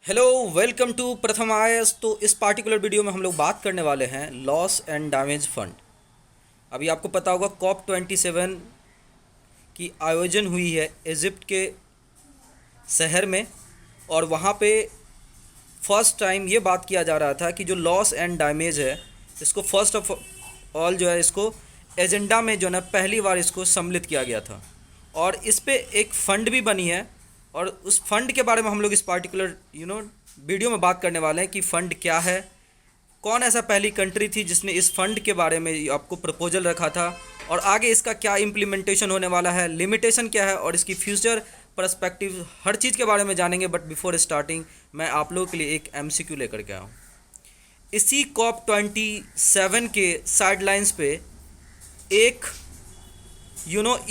Hello, welcome to प्रथम आयस। तो इस पार्टिकुलर वीडियो में हम लोग बात करने वाले हैं लॉस एंड डैमेज फंड। अभी आपको पता होगा COP27 की आयोजन हुई है इजिप्ट के शहर में, और वहाँ पे फर्स्ट टाइम ये बात किया जा रहा था कि जो लॉस एंड डैमेज है इसको फर्स्ट ऑफ ऑल जो है इसको एजेंडा में जो है ना पहली बार इसको सम्मिलित किया गया था, और इस पे एक फ़ंड भी बनी है। और उस फंड के बारे में हम लोग इस पार्टिकुलर वीडियो में बात करने वाले हैं कि फ़ंड क्या है, कौन ऐसा पहली कंट्री थी जिसने इस फंड के बारे में आपको प्रपोजल रखा था, और आगे इसका क्या इम्प्लीमेंटेशन होने वाला है, लिमिटेशन क्या है और इसकी फ्यूचर पर्सपेक्टिव, हर चीज़ के बारे में जानेंगे। बट बिफोर स्टार्टिंग मैं आप लोगों के लिए एक MCQ लेकर के आया हूँ। इसी COP27 के साइडलाइंस पे एक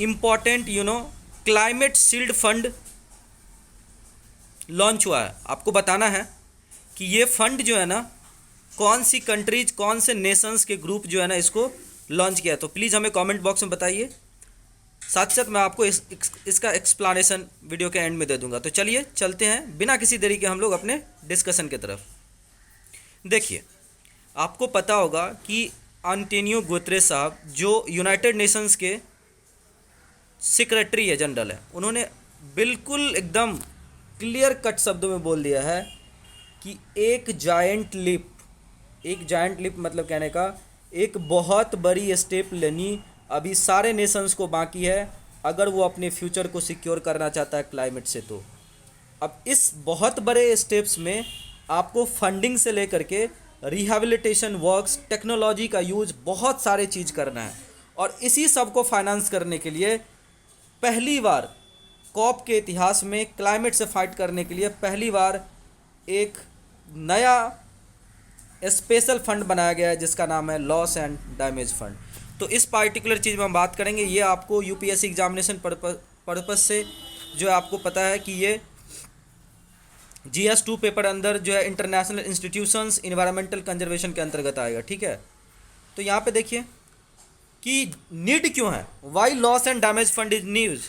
important climate shield fund launch हुआ है। आपको बताना है कि ये फंड जो है ना कौन सी कंट्रीज, कौन से नेशंस के ग्रुप जो है ना इसको लॉन्च किया है। तो प्लीज़ हमें कमेंट बॉक्स में बताइए, साथ साथ मैं आपको इसका एक्सप्लानेशन वीडियो के एंड में दे दूंगा। तो चलिए चलते हैं बिना किसी देरी के हम लोग अपने डिस्कशन की तरफ। देखिए, आपको पता होगा कि एंटोनियो गुतेरेस साहब जो यूनाइटेड नेशंस के सेक्रेटरी है जनरल है, उन्होंने बिल्कुल एकदम क्लियर कट शब्दों में बोल दिया है कि एक जायंट लिप मतलब कहने का एक बहुत बड़ी स्टेप लेनी अभी सारे नेशंस को बाकी है, अगर वो अपने फ्यूचर को सिक्योर करना चाहता है क्लाइमेट से। तो अब इस बहुत बड़े स्टेप्स में आपको फंडिंग से लेकर के रिहैबिलिटेशन वर्क्स, टेक्नोलॉजी का यूज, बहुत सारे चीज़ करना है। और इसी सब को फाइनेंस करने के लिए पहली बार कॉप के इतिहास में क्लाइमेट से फाइट करने के लिए पहली बार एक नया स्पेशल फंड बनाया गया है जिसका नाम है लॉस एंड डैमेज फंड। तो इस पार्टिकुलर चीज़ में हम बात करेंगे। ये आपको UPSC एग्जामिनेशन पर्पस से जो है आपको पता है कि ये GS2 पेपर अंदर जो है इंटरनेशनल इंस्टीट्यूशंस इन्वायरमेंटल कंजर्वेशन के अंतर्गत आएगा। ठीक है, तो यहाँ पे देखिए कि नीड क्यों है, why loss and damage fund is news.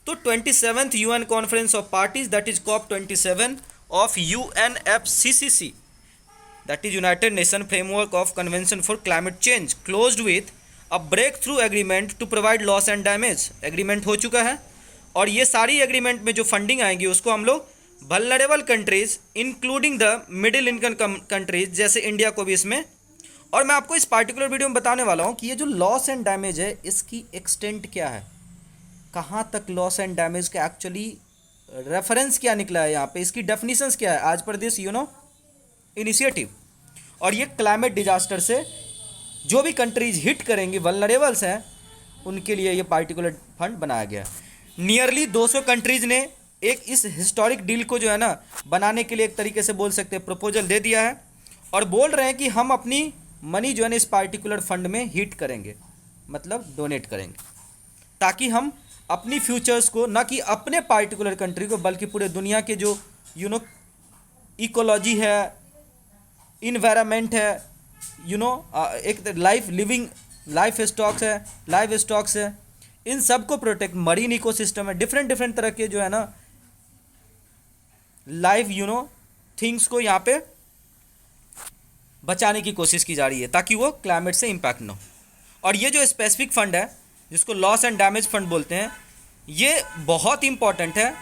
तो 27th UN conference of parties that is COP27 of UNFCCC that is United Nations Framework of Convention for Climate Change closed with a breakthrough agreement to provide loss and damage। Agreement हो चुका है, और ये सारी agreement में जो funding आएंगी उसको हम लोग vulnerable countries including the middle income countries जैसे इंडिया को भी इसमें। और मैं आपको इस पार्टिकुलर वीडियो में बताने वाला हूँ कि ये जो लॉस एंड डैमेज है इसकी एक्सटेंट क्या है, कहाँ तक लॉस एंड डैमेज का एक्चुअली रेफरेंस क्या निकला है, यहाँ पे इसकी डेफिनेशंस क्या है आज पर दिस इनिशिएटिव। और ये क्लाइमेट डिजास्टर से जो भी कंट्रीज हिट करेंगी, वल्नरेबल्स हैं, उनके लिए ये पार्टिकुलर फंड बनाया गया। नियरली 200 कंट्रीज ने एक इस हिस्टोरिक डील को जो है ना बनाने के लिए एक तरीके से बोल सकते हैं प्रपोजल दे दिया है, और बोल रहे हैं कि हम अपनी मनी जो है ना इस पार्टिकुलर फंड में हिट करेंगे, मतलब डोनेट करेंगे, ताकि हम अपनी फ्यूचर्स को, ना कि अपने पार्टिकुलर कंट्री को बल्कि पूरे दुनिया के जो इकोलॉजी है, इन्वायरमेंट है, एक लाइफ स्टॉक्स है, इन सब को प्रोटेक्ट, मरीन इकोसिस्टम है, डिफरेंट तरह के जो है ना लाइव थिंग्स को यहाँ पे बचाने की कोशिश की जा रही है ताकि वो क्लाइमेट से इम्पैक्ट ना हो। और ये जो स्पेसिफिक फंड है जिसको लॉस एंड डैमेज फंड बोलते हैं, ये बहुत इंपॉर्टेंट है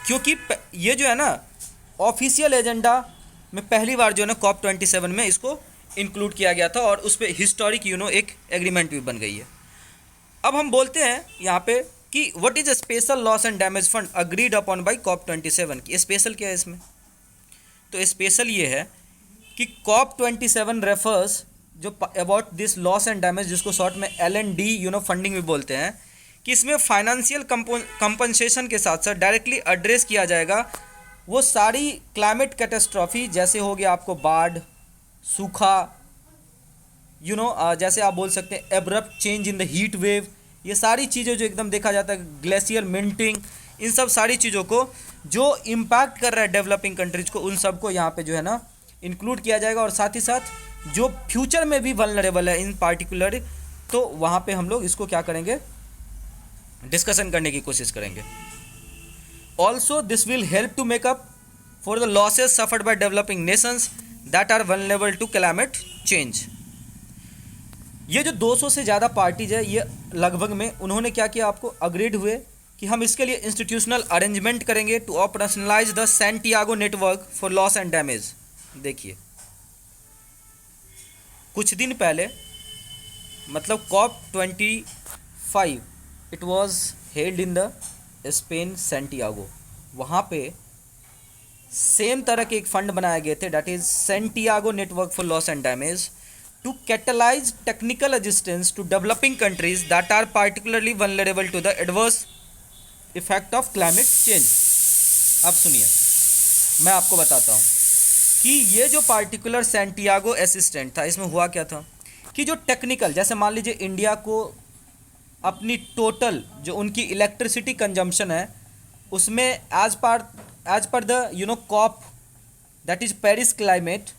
क्योंकि ये जो है ना ऑफिशियल एजेंडा में पहली बार जो है ना COP27 में इसको इंक्लूड किया गया था, और उस पर हिस्टोरिक एक एग्रीमेंट भी बन गई है। अब हम बोलते हैं यहाँ पे कि what is a special loss and damage fund agreed upon by COP27 की स्पेशल क्या है इसमें। तो स्पेशल ये है कि COP27 रेफर्स जो about this loss and damage, जिसको शॉर्ट में LND फंडिंग भी बोलते हैं, कि इसमें फाइनेंशियल कंपनसेशन के साथ साथ डायरेक्टली एड्रेस किया जाएगा वो सारी क्लाइमेट कैटेस्ट्रॉफी, जैसे हो गया आपको बाढ़, सूखा, जैसे आप बोल सकते हैं abrupt change in the heat wave, ये सारी चीज़ें जो एकदम देखा जाता है, ग्लेशियर मेल्टिंग, इन सब सारी चीज़ों को जो इम्पैक्ट कर रहा है डेवलपिंग कंट्रीज को, उन सबको यहाँ पे जो है ना इंक्लूड किया जाएगा। और साथ ही साथ जो फ्यूचर में भी वल्नरेबल है इन पार्टिकुलर, तो वहाँ पे हम लोग इसको क्या करेंगे, डिस्कशन करने की कोशिश करेंगे। Also this will help to make up for the losses suffered by developing nations that are vulnerable to climate change. ये जो 200 से ज़्यादा पार्टीज है, ये लगभग में उन्होंने क्या किया, आपको अग्रीड हुए कि हम इसके लिए इंस्टीट्यूशनल अरेंजमेंट करेंगे to operationalise the Santiago network for loss and damage. देखिए कुछ दिन पहले मतलब COP25 it was held in the Spain Santiago, वहाँ पे सेम तरह के एक फंड बनाए गए थे, that is Santiago network for loss and damage to catalyse technical assistance to developing countries that are particularly vulnerable to the adverse effect of climate change. अब सुनिए, मैं आपको बताता हूँ कि ये जो पार्टिकुलर सैंटियागो असिस्टेंट था, इसमें हुआ क्या था कि जो टेक्निकल, जैसे मान लीजिए इंडिया को अपनी टोटल जो उनकी इलेक्ट्रिसिटी कंजम्पशन है उसमें as per the COP that is Paris climate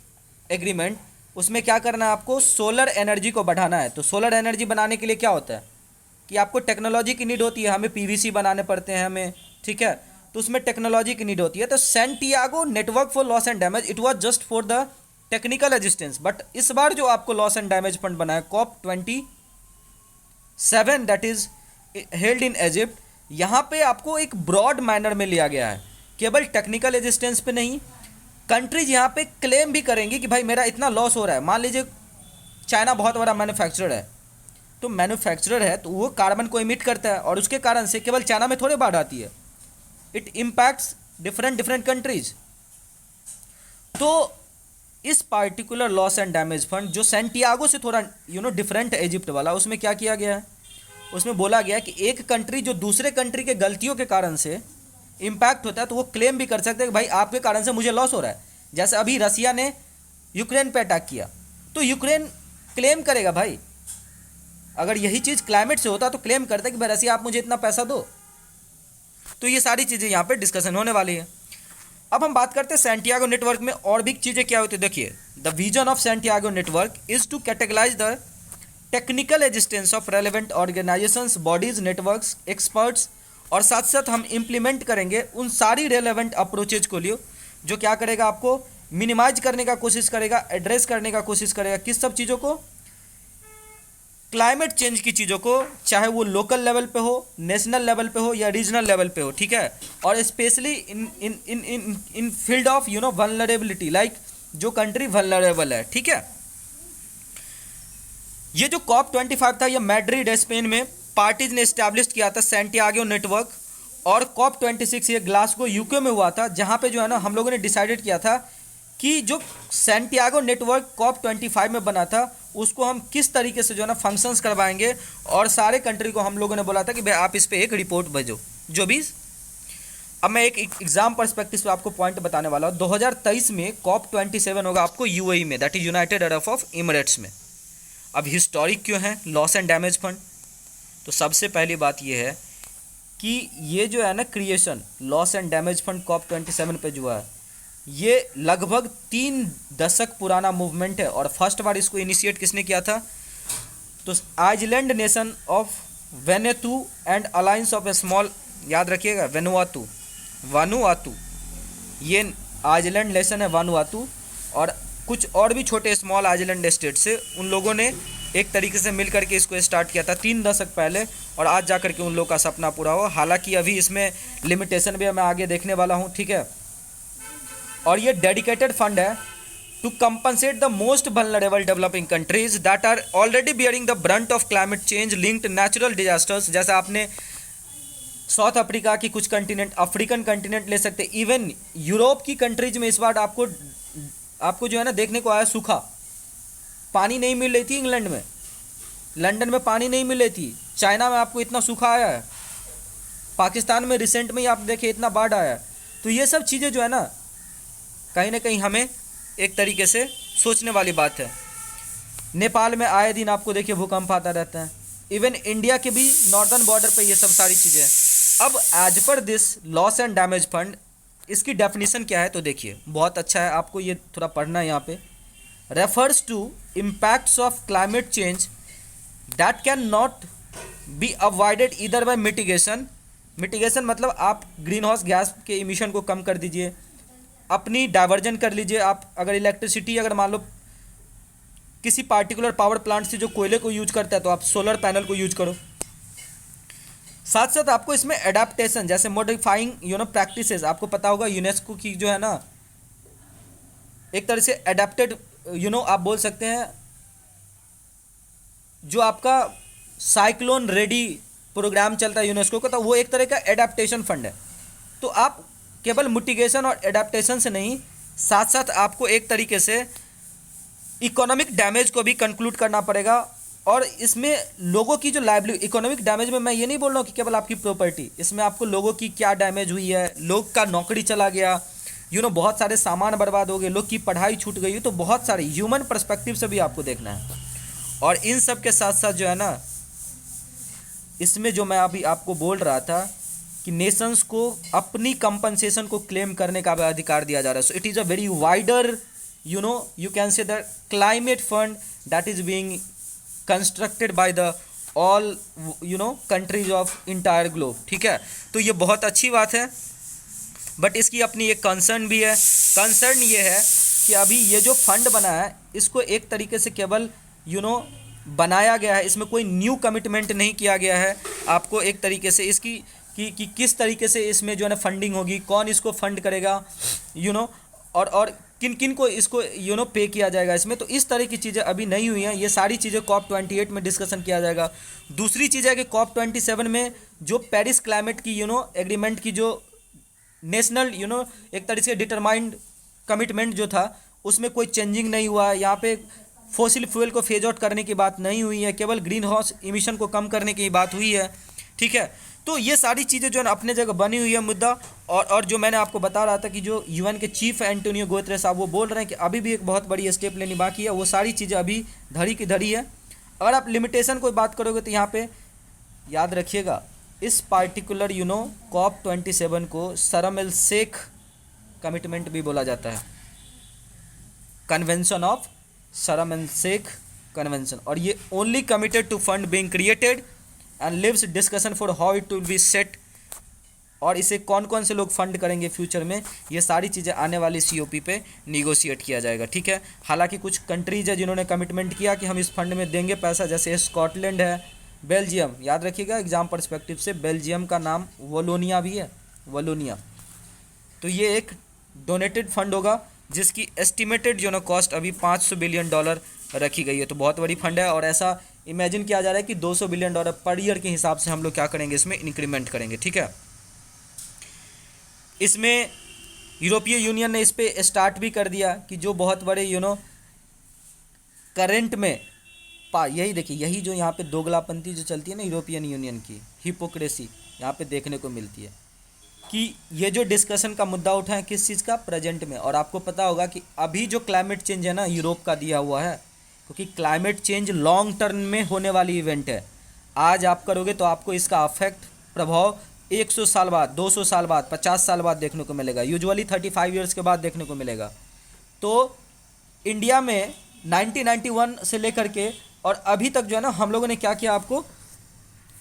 agreement, उसमें क्या करना है, आपको सोलर एनर्जी को बढ़ाना है। तो सोलर एनर्जी बनाने के लिए क्या होता है कि आपको टेक्नोलॉजी की नीड होती है, हमें पीवीसी बनाने पड़ते हैं हमें, ठीक है, तो उसमें टेक्नोलॉजी की नीड होती है। तो Santiago network for loss and damage it was just for the technical assistance, but इस बार जो आपको लॉस एंड डैमेज फंड बना है COP27 that is held in Egypt, यहाँ पे आपको एक ब्रॉड मैनर में लिया गया है, केवल टेक्निकल असिस्टेंस पे नहीं, कंट्रीज यहाँ पे क्लेम भी करेंगी कि भाई मेरा इतना लॉस हो रहा है। मान लीजिए चाइना बहुत बड़ा मैन्युफैक्चरर है, तो मैन्युफैक्चरर है तो वो कार्बन को इमिट करता है और उसके कारण से केवल चाइना में थोड़े बाढ़ आती है, इट इम्पैक्ट्स डिफरेंट कंट्रीज। तो इस particular loss and damage fund जो सैंटियागो से थोड़ा डिफरेंट है इजिप्ट वाला, उसमें क्या किया गया है, उसमें बोला गया कि एक कंट्री जो दूसरे कंट्री के गलतियों के कारण से इम्पैक्ट होता है तो वो क्लेम भी कर सकते हैं कि भाई आपके कारण से मुझे लॉस हो रहा है। जैसे अभी रसिया ने यूक्रेन पे अटैक किया तो यूक्रेन क्लेम करेगा, भाई अगर यही चीज़ क्लाइमेट से होता तो क्लेम करता है कि भाई रसिया आप मुझे इतना पैसा दो। तो ये सारी चीज़ें यहाँ पे डिस्कशन होने वाली है। अब हम बात करते हैं सैंटियागो नेटवर्क में और भी चीज़ें क्या होती है। देखिए, the vision of Santiago network is to categorise the technical assistance of relevant organisations, bodies, networks, experts, और साथ साथ हम इम्प्लीमेंट करेंगे उन सारी रेलेवेंट अप्रोचेज को लिए जो क्या करेगा, आपको मिनिमाइज करने का कोशिश करेगा, एड्रेस करने का कोशिश करेगा, किस सब चीज़ों को, क्लाइमेट चेंज की चीज़ों को, चाहे वो लोकल लेवल पे हो, नेशनल लेवल पे हो या रीजनल लेवल पे हो, ठीक है, और specially in field of vulnerability, like जो कंट्री वल्नरेबल है, ठीक है। ये जो COP25 था ये मैड्रिड स्पेन में पार्टीज ने इस्टेब्लिश किया था सैंटियागो नेटवर्क, और COP26 ये ग्लासगो यूके में हुआ था, जहाँ पे जो है ना हम लोगों ने डिसाइडेड किया था कि जो सैंटियागो नेटवर्क COP25 में बना था उसको हम किस तरीके से जो है ना फंक्शंस करवाएंगे, और सारे कंट्री को हम लोगों ने बोला था कि भाई आप इस पर एक रिपोर्ट भेजो जो भी। अब मैं एक एग्जाम पर्सपेक्टिव से आपको पॉइंट बताने वाला हूँ। 2023 में COP27 होगा आपको UAE में, that is United Arab of Emirates में। अब हिस्टोरिक क्यों है लॉस एंड डैमेज फंड, तो सबसे पहली बात यह है कि ये जो है ना creation loss and damage fund COP27 पे जो है ये लगभग 3 दशक पुराना मूवमेंट है, और फर्स्ट बार इसको इनिशिएट किसने किया था, तो island nation of Vanuatu and alliance of a small, याद रखिएगा वानुआतू, ये आइलैंड नेशन है वानुआतू, और कुछ और भी छोटे स्मॉल आइलैंड स्टेट से उन लोगों ने एक तरीके से मिल करके इसको स्टार्ट किया था 3 दशक पहले, और आज जा करके उन लोगों का सपना पूरा हुआ। हालांकि अभी इसमें लिमिटेशन भी मैं आगे देखने वाला हूँ, ठीक है। और ये डेडिकेटेड फंड है to compensate the most vulnerable developing countries that are already bearing the brunt of climate change linked natural disasters. जैसे आपने साउथ अफ्रीका की कुछ कंटिनेंट, अफ्रीकन कंटिनेंट ले सकते, इवन यूरोप की कंट्रीज में इस बार आपको जो है ना देखने को आया सूखा, पानी नहीं मिल रही थी इंग्लैंड में, लंदन में पानी नहीं मिल रही थी, चाइना में आपको इतना सूखा आया है, पाकिस्तान में रिसेंट में ही आप देखिए इतना बाढ़ आया है। तो ये सब चीज़ें जो है ना कहीं हमें एक तरीके से सोचने वाली बात है। नेपाल में आए दिन आपको देखिए भूकंप आता रहता है, इवन इंडिया के भी नॉर्दर्न बॉर्डर पे ये सब सारी चीज़ें हैं। अब as per this loss and damage fund, इसकी डेफिनेशन क्या है, तो देखिए बहुत अच्छा है, आपको ये थोड़ा पढ़ना है यहाँ पे। Refers to impacts of climate change that can not be avoided either by mitigation मतलब आप ग्रीन हाउस गैस के इमिशन को कम कर दीजिए, अपनी डाइवर्जन कर लीजिए। आप अगर इलेक्ट्रिसिटी अगर मान लो किसी पार्टिकुलर पावर प्लांट से जो कोयले को यूज करता है तो आप सोलर पैनल को यूज करो। साथ साथ आपको इसमें एडाप्टेशन जैसे मॉडिफाइंग प्रैक्टिसेस, आपको पता होगा यूनेस्को की जो है ना एक तरह से एडेप्टेड आप बोल सकते हैं, जो आपका साइक्लोन रेडी प्रोग्राम चलता है यूनेस्को का, तो वो एक तरह का एडाप्टेशन फंड है। तो आप केवल मिटिगेशन और एडाप्टेशन से नहीं, साथ साथ आपको एक तरीके से इकोनॉमिक डैमेज को भी कंक्लूड करना पड़ेगा। और इसमें लोगों की जो लाइवलीहुड, इकोनॉमिक डैमेज में मैं ये नहीं बोल रहा हूँ कि केवल आपकी प्रॉपर्टी, इसमें आपको लोगों की क्या डैमेज हुई है, लोग का नौकरी चला गया, बहुत सारे सामान बर्बाद हो गए, लोग की पढ़ाई छूट गई, तो बहुत सारे ह्यूमन पर्सपेक्टिव से भी आपको देखना है। और इन सब के साथ साथ जो है ना, इसमें जो मैं अभी आपको बोल रहा था कि नेशंस को अपनी कंपनसेशन को क्लेम करने का अधिकार दिया जा रहा है। So it is a very wider you can say the climate fund that is being constructed by the all countries of entire globe। ठीक है, तो ये बहुत अच्छी बात है, बट इसकी अपनी एक कंसर्न भी है। कंसर्न ये है कि अभी ये जो फंड बना है इसको एक तरीके से केवल बनाया गया है, इसमें कोई न्यू कमिटमेंट नहीं किया गया है। आपको एक तरीके से इसकी कि किस तरीके से इसमें जो है ना फंडिंग होगी, कौन इसको फंड करेगा, और किन किन को इसको पे किया जाएगा इसमें, तो इस तरह की चीज़ें अभी नहीं हुई हैं। ये सारी चीज़ें COP28 में डिस्कशन किया जाएगा। दूसरी चीज़ है कि COP27 में जो पेरिस क्लाइमेट की एग्रीमेंट की जो नेशनल एक तरीके से डिटरमाइंड कमिटमेंट जो था उसमें कोई चेंजिंग नहीं हुआ है। यहाँ पे फॉसिल फ्यूल को फेज आउट करने की बात नहीं हुई है, केवल ग्रीन हाउस इमिशन को कम करने की बात हुई है। ठीक है, तो ये सारी चीज़ें जो है ना अपने जगह बनी हुई है मुद्दा। और जो मैंने आपको बता रहा था कि जो यूएन के चीफ एंटोनियो गुतेरेस साहब वो बोल रहे हैं कि अभी भी एक बहुत बड़ी स्टेप लेनी बाकी है, वो सारी चीज़ें अभी धरी की धरी है। अगर आप लिमिटेशन को बात करोगे तो यहाँ पे याद रखिएगा, इस पार्टिकुलर COP27 को शर्म एल शेख कमिटमेंट भी बोला जाता है, convention of Sharm El Sheikh convention. और ये only committed to fund being created and leaves discussion for how it will be set, और इसे कौन कौन से लोग फंड करेंगे फ्यूचर में, ये सारी चीज़ें आने वाली COP पे निगोशिएट किया जाएगा। ठीक है, हालांकि कुछ कंट्रीज है जिन्होंने कमिटमेंट किया कि हम इस फंड में देंगे पैसा, जैसे स्कॉटलैंड है, बेल्जियम, याद रखिएगा एग्जाम पर्सपेक्टिव से बेल्जियम का नाम वलोनिया भी है, वलोनिया। तो ये एक डोनेटेड फंड होगा जिसकी एस्टिमेटेड कॉस्ट अभी $500 बिलियन रखी गई है। तो बहुत बड़ी फंड है, और ऐसा इमेजिन किया जा रहा है कि $200 बिलियन पर ईयर के हिसाब से हम लोग क्या करेंगे, इसमें इंक्रीमेंट करेंगे। ठीक है, इसमें यूरोपीय यूनियन ने इस पर स्टार्ट भी कर दिया कि जो बहुत बड़े करंट में यही देखिए, यही जो यहाँ पे दोगलापंथी जो चलती है ना यूरोपियन यूनियन की, हिपोक्रेसी यहाँ पे देखने को मिलती है कि ये जो डिस्कशन का मुद्दा उठा है किस चीज़ का, प्रेजेंट में। और आपको पता होगा कि अभी जो क्लाइमेट चेंज है ना यूरोप का दिया हुआ है, क्योंकि क्लाइमेट चेंज लॉन्ग टर्म में होने वाली इवेंट है। आज आप करोगे तो आपको इसका अफेक्ट, प्रभाव 100 साल बाद, 200 साल बाद, 50 साल बाद देखने को मिलेगा, यूजुअली 35 ईयर्स के बाद देखने को मिलेगा। तो इंडिया में 1991 से लेकर के और अभी तक जो है ना हम लोगों ने क्या किया, आपको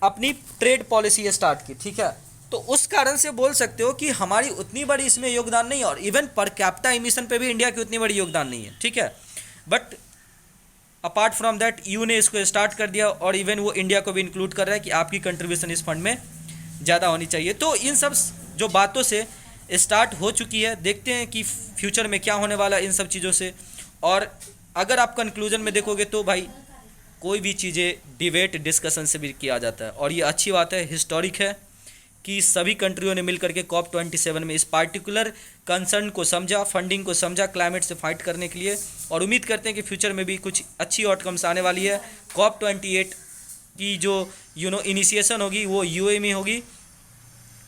अपनी ट्रेड पॉलिसी स्टार्ट की। ठीक है, तो उस कारण से बोल सकते हो कि हमारी उतनी बड़ी इसमें योगदान नहीं है, और इवन पर कैपिटा एमिशन पे भी इंडिया की उतनी बड़ी योगदान नहीं है। ठीक है, but apart from that you ने इसको स्टार्ट कर दिया, और इवन वो इंडिया को भी इंक्लूड कर रहा है कि आपकी कंट्रीब्यूशन इस फंड में ज़्यादा होनी चाहिए। तो इन सब जो बातों से स्टार्ट हो चुकी है, देखते हैं कि फ्यूचर में क्या होने वाला है इन सब चीज़ों से। और अगर आप कंक्लूजन में देखोगे तो भाई कोई भी चीज़ें डिबेट डिस्कशन से भी किया जाता है, और ये अच्छी बात है, हिस्टोरिक है कि सभी कंट्रियों ने मिलकर के COP27 में इस पार्टिकुलर कंसर्न को समझा, फंडिंग को समझा क्लाइमेट से फाइट करने के लिए। और उम्मीद करते हैं कि फ्यूचर में भी कुछ अच्छी आउटकम्स आने वाली है। COP28 की जो इनिशिएशन होगी वो UAE में होगी,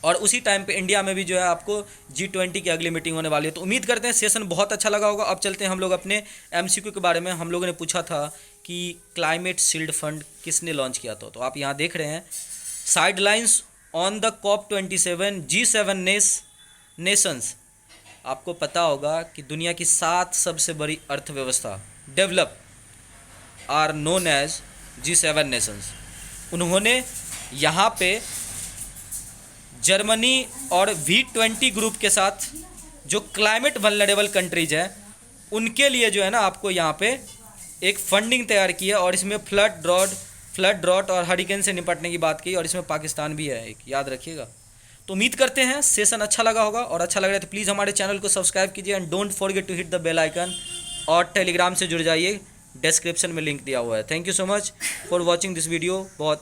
और उसी टाइम पे इंडिया में भी जो है आपको G20 की अगली मीटिंग होने वाली है। तो उम्मीद करते हैं सेशन बहुत अच्छा लगा होगा। अब चलते हैं हम लोग अपने MCQ के बारे में। हम लोगों ने पूछा था कि क्लाइमेट शील्ड फंड किसने लॉन्च किया था, तो आप यहाँ देख रहे हैं sidelines on the COP27 G7 Nations. आपको पता होगा कि दुनिया की 7 सबसे बड़ी अर्थव्यवस्था develop are known as G7 nations. उन्होंने यहाँ पे जर्मनी और V20 ग्रुप के साथ जो क्लाइमेट वल्नरेबल कंट्रीज हैं उनके लिए जो है ना आपको यहाँ पे एक फंडिंग तैयार की है, और इसमें फ्लड ड्रॉट और हरिकेन से निपटने की बात की, और इसमें पाकिस्तान भी है एक, याद रखिएगा। तो उम्मीद करते हैं सेशन अच्छा लगा होगा, और अच्छा लग रहा है तो प्लीज़ हमारे चैनल को सब्सक्राइब कीजिए and don't forget to hit the bell icon, और टेलीग्राम से जुड़ जाइए, डिस्क्रिप्शन में लिंक दिया हुआ है। Thank you so much for watching this video. बहुत